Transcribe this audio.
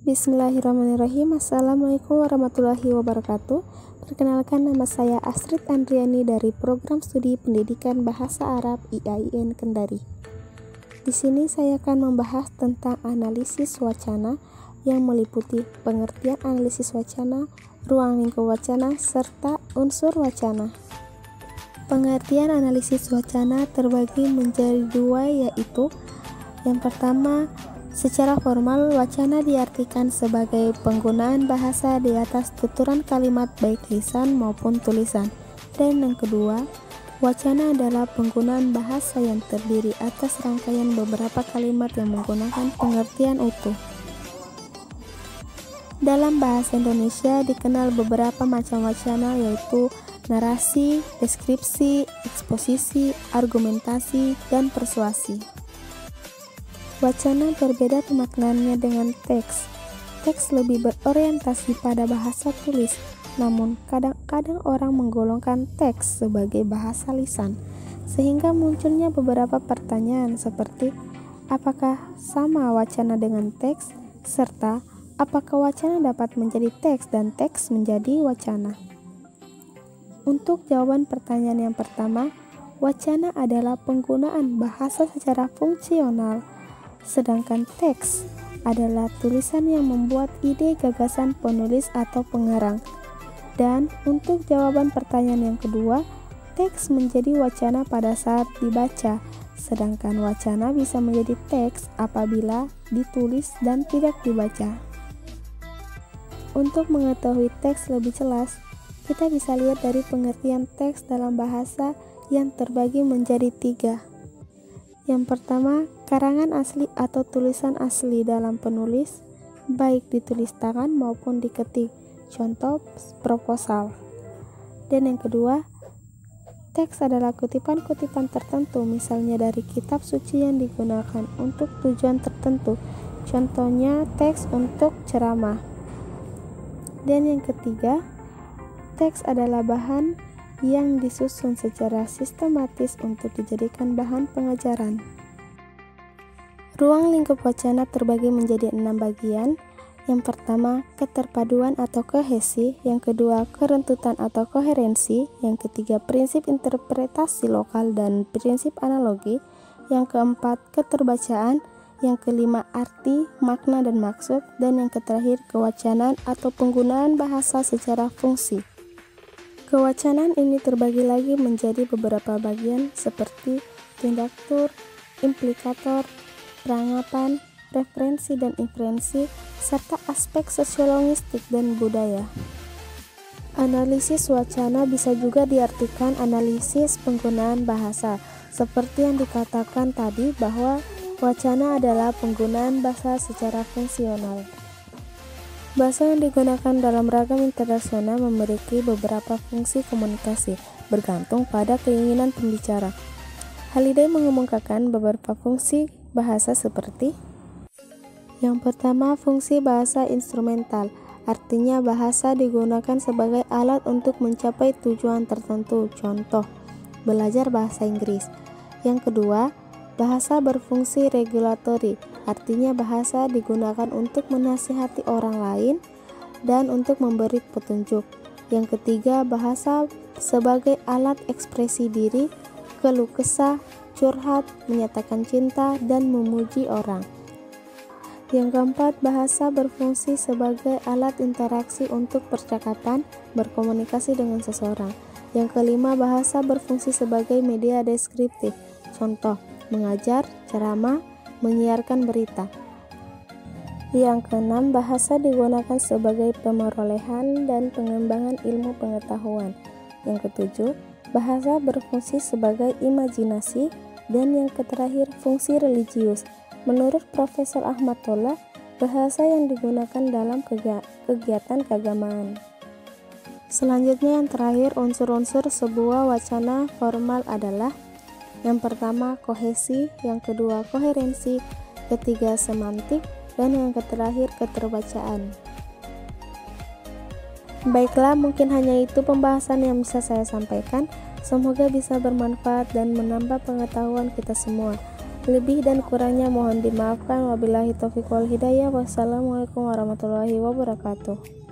Bismillahirrahmanirrahim. Assalamualaikum warahmatullahi wabarakatuh. Perkenalkan, nama saya Astrid Andriani dari Program Studi Pendidikan Bahasa Arab IAIN Kendari. Di sini saya akan membahas tentang analisis wacana yang meliputi pengertian analisis wacana, ruang lingkup wacana, serta unsur wacana. Pengertian analisis wacana terbagi menjadi dua, yaitu yang pertama, secara formal, wacana diartikan sebagai penggunaan bahasa di atas tuturan kalimat baik lisan maupun tulisan. Dan yang kedua, wacana adalah penggunaan bahasa yang terdiri atas rangkaian beberapa kalimat yang menggunakan pengertian utuh. Dalam bahasa Indonesia dikenal beberapa macam wacana, yaitu narasi, deskripsi, eksposisi, argumentasi, dan persuasi. Wacana berbeda pemaknaannya dengan teks. Teks lebih berorientasi pada bahasa tulis, namun kadang-kadang orang menggolongkan teks sebagai bahasa lisan, sehingga munculnya beberapa pertanyaan seperti apakah sama wacana dengan teks, serta apakah wacana dapat menjadi teks dan teks menjadi wacana. Untuk jawaban pertanyaan yang pertama, wacana adalah penggunaan bahasa secara fungsional, sedangkan teks adalah tulisan yang membuat ide gagasan penulis atau pengarang. Dan untuk jawaban pertanyaan yang kedua, teks menjadi wacana pada saat dibaca, sedangkan wacana bisa menjadi teks apabila ditulis dan tidak dibaca. Untuk mengetahui teks lebih jelas, kita bisa lihat dari pengertian teks dalam bahasa yang terbagi menjadi 3. Yang pertama, karangan asli atau tulisan asli dalam penulis, baik ditulis tangan maupun diketik, contoh proposal. Dan yang kedua, teks adalah kutipan-kutipan tertentu, misalnya dari kitab suci yang digunakan untuk tujuan tertentu, contohnya teks untuk ceramah. Dan yang ketiga, teks adalah bahan yang disusun secara sistematis untuk dijadikan bahan pengajaran. Ruang lingkup wacana terbagi menjadi 6 bagian. Yang pertama, keterpaduan atau kohesi. Yang kedua, kerentutan atau koherensi. Yang ketiga, prinsip interpretasi lokal dan prinsip analogi. Yang keempat, keterbacaan. Yang kelima, arti, makna dan maksud. Dan yang terakhir, kewacanaan atau penggunaan bahasa secara fungsi. Kewacanaan ini terbagi lagi menjadi beberapa bagian seperti induktor, implikator, peranggapan, referensi dan inferensi, serta aspek sosiologistik dan budaya. Analisis wacana bisa juga diartikan analisis penggunaan bahasa, seperti yang dikatakan tadi bahwa wacana adalah penggunaan bahasa secara fungsional. Bahasa yang digunakan dalam ragam internasional memiliki beberapa fungsi komunikasi, bergantung pada keinginan pembicara. Halliday mengemukakan beberapa fungsi bahasa seperti: yang pertama, fungsi bahasa instrumental, artinya bahasa digunakan sebagai alat untuk mencapai tujuan tertentu, contoh, belajar bahasa Inggris. Yang kedua, bahasa berfungsi regulatori, artinya bahasa digunakan untuk menasihati orang lain dan untuk memberi petunjuk. Yang ketiga, bahasa sebagai alat ekspresi diri, keluh kesah, curhat, menyatakan cinta, dan memuji orang. Yang keempat, bahasa berfungsi sebagai alat interaksi untuk percakapan, berkomunikasi dengan seseorang. Yang kelima, bahasa berfungsi sebagai media deskriptif, contoh, mengajar, ceramah, menyiarkan berita. Yang keenam, bahasa digunakan sebagai pemerolehan dan pengembangan ilmu pengetahuan. Yang ketujuh, bahasa berfungsi sebagai imajinasi. Dan yang terakhir, fungsi religius. Menurut Profesor Ahmad Tola, bahasa yang digunakan dalam kegiatan keagamaan. Selanjutnya yang terakhir, unsur-unsur sebuah wacana formal adalah: yang pertama, kohesi, yang kedua, koherensi, ketiga, semantik, dan yang terakhir, keterbacaan. Baiklah, mungkin hanya itu pembahasan yang bisa saya sampaikan. Semoga bisa bermanfaat dan menambah pengetahuan kita semua. Lebih dan kurangnya mohon dimaafkan. Wabillahi taufiq wal hidayah. Wassalamualaikum warahmatullahi wabarakatuh.